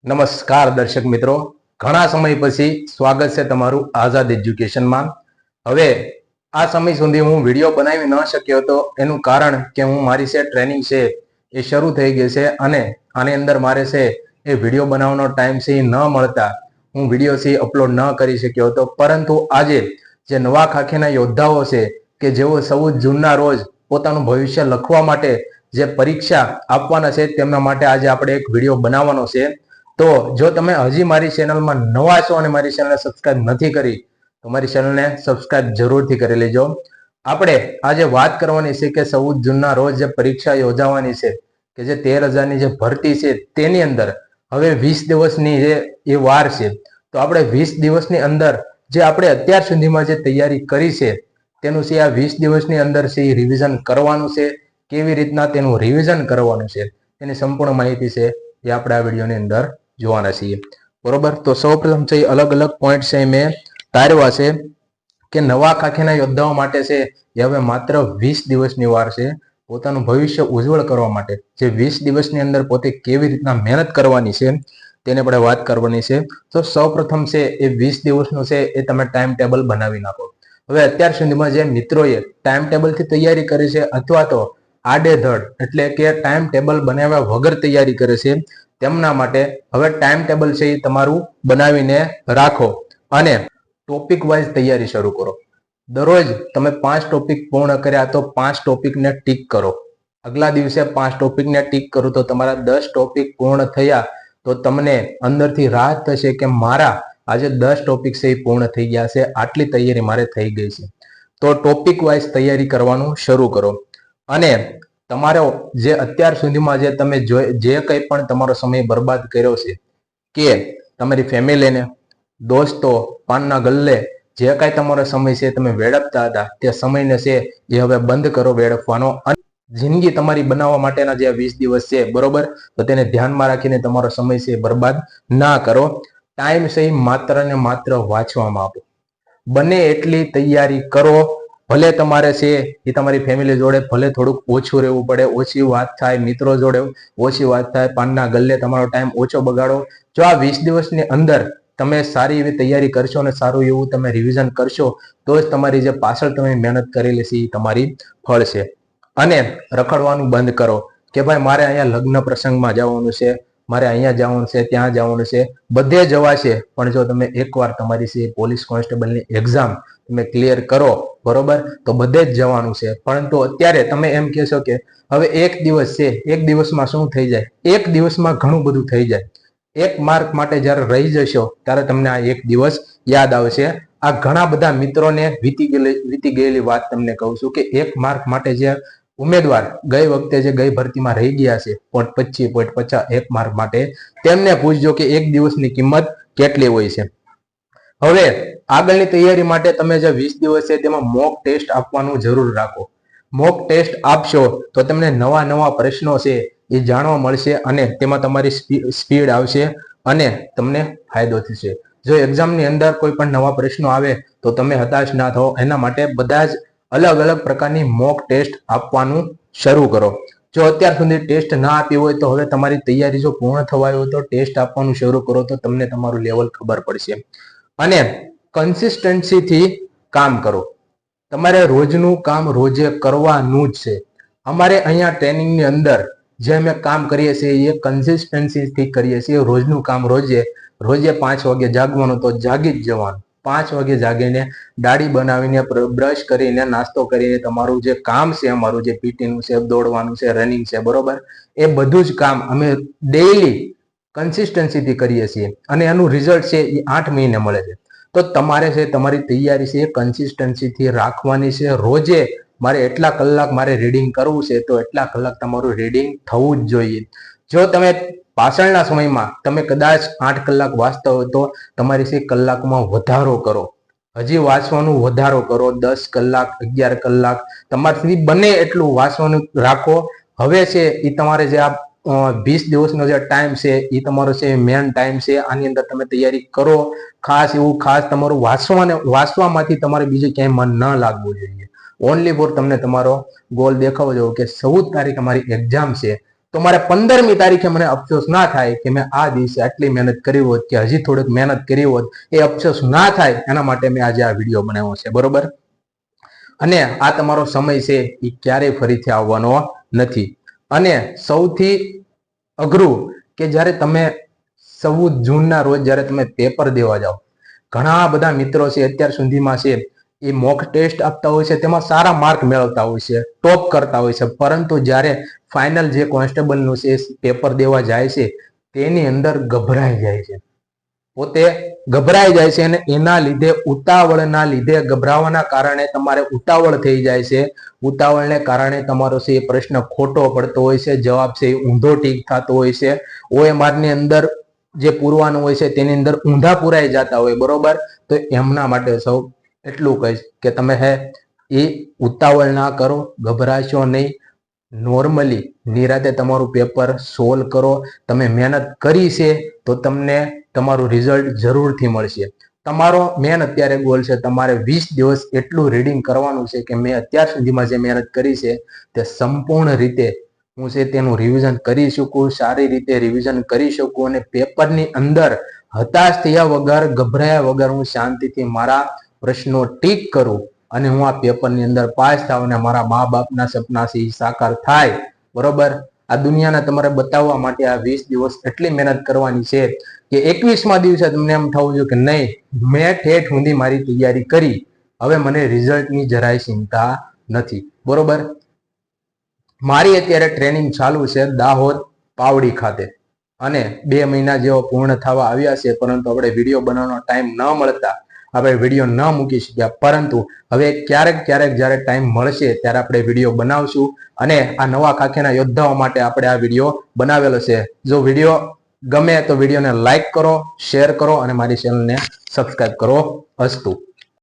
નમસ્કાર દર્શક મિત્રો, ઘણા સમય પછી સ્વાગત છે તમારું આઝાદ એજ્યુકેશનમાં. હવે આ સમય સુધી હું વિડીયો બનાવી ન શક્યો હતો, એનું કારણ કે હું મારી છે ટ્રેનિંગ છે એ શરૂ થઈ ગઈ છે અને આની અંદર મારે છે એ વિડીયો બનાવવાનો ટાઈમ છે ન મળતા હું વિડીયો છે અપલોડ ન કરી શક્યો હતો. પરંતુ આજે જે નવા ખાખીના યોદ્ધાઓ છે કે જેઓ 14 જૂનના રોજ પોતાનું ભવિષ્ય લખવા માટે જે પરીક્ષા આપવાના છે તેમના માટે આજે આપણે એક વિડીયો બનાવવાનો છે. તો જો તમે હજી મારી ચેનલમાં નવા છો અને મારી ચેનલને સબસ્ક્રાઇબ નથી કરી તો મારી ચેનલને સબસ્ક્રાઇબ જરૂરથી કરી લેજો. આપણે આજે વાત કરવાની છે કે 14 જૂનના રોજ જે પરીક્ષા યોજાવાની છે કે જે 13,000ની જે ભરતી છે તેની અંદર હવે 20 દિવસની જે એ વાર છે. તો આપણે 20 દિવસની અંદર જે આપણે અત્યાર સુધીમાં જે તૈયારી કરી છે તેનું છે આ 20 દિવસની અંદર છે એ રિવિઝન કરવાનું છે. કેવી રીતના તેનું રિવિઝન કરવાનું છે તેની સંપૂર્ણ માહિતી છે એ આપણે આ વિડીયોની અંદર જોવાના છીએ. બરોબર, તો સૌપ્રથમ છે અલગ અલગ પોઈન્ટ છે મેં તારવા છે કે નવા ખાખીના યોદ્ધાઓ માટે છે એ હવે માત્ર 20 દિવસની વાર છે પોતાનું ભવિષ્ય ઉજ્જવળ કરવા માટે. જે 20 દિવસની અંદર પોતે કેવી રીતના મહેનત કરવાની છે તેને આપણે વાત કરવાની છે. તો સૌપ્રથમ છે એ 20 દિવસનું છે એ તમે ટાઈમ ટેબલ બનાવી નાખો. હવે અત્યાર સુધીમાં જે મિત્રોએ ટાઈમ ટેબલથી તૈયારી કરી છે અથવા તો આડેધડ એટલે કે ટાઈમ ટેબલ બનાવ્યા વગર તૈયારી કરે છે તેમના માટે હવે ટાઈમ ટેબલ છે એ તમારું બનાવીને રાખો અને ટોપિક વાઇઝ તૈયારી શરૂ કરો. દરરોજ તમે 5 ટોપિક પૂર્ણ કર્યા તો 5 ટોપિકને ટીક કરો. આગલા દિવસે 5 ટોપિકને ટીક કરો તો તમારા 10 ટોપિક પૂર્ણ થયા તો તમને અંદરથી રાહત થશે કે મારા આજે 10 ટોપિક છે એ પૂર્ણ થઈ ગયા છે, આટલી તૈયારી મારે થઈ ગઈ છે. તો ટોપિક વાઇઝ તૈયારી કરવાનું શરૂ કરો. અને તમારો જે અત્યાર સુધીમાં જે તમે જે કંઈ પણ તમારો સમય બરબાદ કર્યો છે કે તમારી ફેમિલીને, દોસ્તો, પાનના ગલ્લે જે કાંઈ તમારો સમય છે તમે વેડફતા હતા તે સમયને છે એ હવે બંધ કરો વેડફવાનો અને જિંદગી તમારી બનાવવા માટેના જે 20 દિવસ છે બરોબર, તો તેને ધ્યાનમાં રાખીને તમારો સમય છે બરબાદ ના કરો. ટાઈમ છે માત્ર ને માત્ર વાંચવામાં આપો. બને એટલી તૈયારી કરો. ભલે તમારે છે એ તમારી ફેમિલી જોડે ભલે થોડુંક ઓછું રહેવું પડે, ઓછી વાત થાય, મિત્રો જોડે ઓછી વાત થાય, પાનના ગલ્લે તમારો ટાઈમ ઓછો બગાડો. જો આ 20 દિવસની અંદર તમે સારી એવી તૈયારી કરશો અને સારું એવું તમે રિવિઝન કરશો તો જ તમારી જે પાછળ તમે મહેનત કરેલી છે એ તમારી ફળશે. અને રખડવાનું બંધ કરો કે ભાઈ મારે અહીંયા લગ્ન પ્રસંગમાં જવાનું છે, મારે અહીંયા જવાનું છે, ત્યાં જવાનું છે, બધે જવાશે. પણ જો તમે એકવાર તમારી છે પોલીસ કોન્સ્ટેબલની એક્ઝામ તમે ક્લિયર કરો બરોબર તો બધે જ જવાનું છે. પરંતુ અત્યારે તમે એમ કહેશો કે હવે એક દિવસ છે, એક દિવસમાં શું થઈ જાય? એક દિવસમાં ઘણું બધું થઈ જાય. એક માર્ક માટે જ્યારે રહી જશો ત્યારે તમને આ એક દિવસ યાદ આવશે. આ ઘણા બધા મિત્રોને વીતી ગયેલી વાત તમને કહું છું કે એક માર્ક માટે જે ઉમેદવાર ગઈ વખતે જે ગઈ ભરતીમાં રહી ગયા છે 0.25 0.50 એક માર્ક માટે, તેમને પૂછજો કે એક દિવસની કિંમત કેટલી હોય છે. હવે આગળની તૈયારી માટે તમે જે 20 દિવસ છે તેમાં મોક ટેસ્ટ આપવાનું જરૂર રાખો. મોક ટેસ્ટ આપશો તો તમને નવા નવા પ્રશ્નો છે એ જાણવા મળશે અને તેમાં તમારી સ્પીડ આવશે અને તમને ફાયદો થશે. જો એક્ઝામની અંદર કોઈ પણ નવા પ્રશ્નો આવે તો તમે હતાશ ના થાઓ. એના માટે બધા જ અલગ અલગ પ્રકારની મોક ટેસ્ટ આપવાનું શરૂ કરો. જો અત્યાર સુધી ટેસ્ટ ના આપી હોય તો હવે તમારી તૈયારી જો પૂર્ણ થવાય હોય તો ટેસ્ટ આપવાનું શરૂ કરો તો તમને તમારું લેવલ ખબર પડશે. અને કન્સિસ્ટન્સીથી કામ કરો. તમારે રોજનું કામ રોજે કરવાનું જ છે. અમારે અહીંયા ટ્રેનિંગની અંદર જે અમે કામ કરીએ છીએ એ કન્સિસ્ટન્સીથી કરીએ છીએ. રોજનું કામ રોજે 5 વાગે જાગવાનું તો જાગી જ જવાનું. 5 વાગે જાગીને દાઢી બનાવીને બ્રશ કરીને નાસ્તો કરીને તમારું જે કામ છે, અમારું જે પીટીનું છે, દોડવાનું છે, રનિંગ છે બરોબર, એ બધું જ કામ અમે ડેઈલી કન્સિસ્ટન્સીથી કરીએ છીએ અને એનું રિઝલ્ટ છે એ 8 મહિને મળે છે. તો તમારે છે તમારી તૈયારી છે એ કન્સિસ્ટન્સીથી રાખવાની છે. રોજે મારે એટલા કલાક મારે રીડિંગ કરવું છે તો એટલા કલાક તમારું રીડિંગ થવું જ જોઈએ. જો તમે પાછળના સમયમાં તમે કદાચ 8 કલાક વાંચતા હોય તો તમારી છે કલાકમાં વધારો કરો. હજી વાંચવાનું વધારો કરો. 10 કલાક, 11 કલાક તમારાથી બને એટલું વાંચવાનું રાખો. હવે છે એ તમારે જે આ 20 દિવસનો જે ટાઈમ છે એ તમારો છે મેન ટાઈમ છે. આની અંદર તમે તૈયારી કરો. ખાસ તમારું વાંચવામાંથી તમારે બીજું ક્યાંય મન ન લાગવું જોઈએ. ઓનલી ફોર તમને તમારો ગોલ દેખાવો જોઈએ કે 14 તારીખ અમારી એક્ઝામ છે તો મારે 15મી તારીખે મને અફસોસ ના થાય કે મેં આ દિવસે આટલી મહેનત કરી હોત કે હજી થોડીક મહેનત કરી હોત, એ અફસોસ ના થાય એના માટે મેં આજે આ વિડીયો બનાવ્યો છે, બરોબર. અને આ તમારો સમય છે એ ક્યારેય ફરીથી આવવાનો નથી. અને સૌથી અઘરું કે જ્યારે તમે 14 જૂનના રોજ જ્યારે તમે પેપર દેવા જાઓ, ઘણા બધા મિત્રો છે અત્યાર સુધીમાં છે એ મોક ટેસ્ટ આપતા હોય છે, તેમાં સારા માર્ક મેળવતા હોય છે, ટોપ કરતા હોય છે, પરંતુ જ્યારે ફાઇનલ જે કોન્સ્ટેબલનું છે પેપર દેવા જાય છે તેની અંદર ગભરાઈ જાય છે, પોતે ગભરાઈ જાય છે. અને એના લીધે ઉતાવળના લીધે ગભરાવાના કારણે તમારે ઉતાવળ થઈ જાય છે. ઉતાવળને કારણે તમારો છે એ પ્રશ્ન ખોટો પડતો હોય છે, જવાબ છે એ ઊંધો ટીક થતો હોય છે, OMR ની અંદર જે પૂરવાનું હોય છે તેની અંદર ઊંધા પૂરાઈ જતા હોય, બરોબર. તો એમના માટે સૌ એટલું કહીશ કે તમે એ ઉતાવળ ના કરો, ગભરાશો નહીં, નોર્મલી નિરાતે તમારું પેપર સોલ્વ કરો. તમે મહેનત કરી છે તો તમને તમારું રિઝલ્ટ જરૂરથી મળશે. તમારો મેન અત્યારે ગોલ છે, તમારે 20 દિવસ એટલું રીડિંગ કરવાનું છે કે મેં અત્યાર સુધીમાં જે મહેનત કરી છે તે સંપૂર્ણ રીતે હું છે તેનું રિવિઝન કરી શકું, સારી રીતે રિવિઝન કરી શકું, અને પેપરની અંદર હતાશ થયા વગર, ગભરાયા વગર હું શાંતિથી મારા પ્રશ્નો ટીક કરું અને હું આ પેપરની અંદર પાસ થાવ અને મારા મા બાપના સપના છે સાકાર થાય, બરોબર. આ દુનિયાને તમારે બતાવવા માટે આ 20 દિવસ એટલી મહેનત કરવાની છે કે 21મા દિવસે તમને એમ થવું જોઈએ કે નહીં, મેં ઠેઠ સુધી મારી તૈયારી કરી, હવે મને રિઝલ્ટની જરાય ચિંતા નથી, બરોબર. મારી અત્યારે ટ્રેનિંગ ચાલુ છે દાહોદ પાવડી ખાતે, અને 2 મહિના જેવો પૂર્ણ થવા આવ્યા છે, પરંતુ આપણે વિડીયો બનાવવાનો ટાઈમ ન મળતા આપણે વિડીયો ન મૂકી શક્યા. પરંતુ હવે ક્યારેક જ્યારે ટાઈમ મળશે ત્યારે આપણે વિડીયો બનાવશું, અને આ નવા ખાખીના યોદ્ધાઓ માટે આપણે આ વિડીયો બનાવેલો છે. જો વિડીયો ગમે તો વિડીયોને લાઈક કરો, શેર કરો અને મારી ચેનલને સબસ્ક્રાઇબ કરો. અસ્તુ.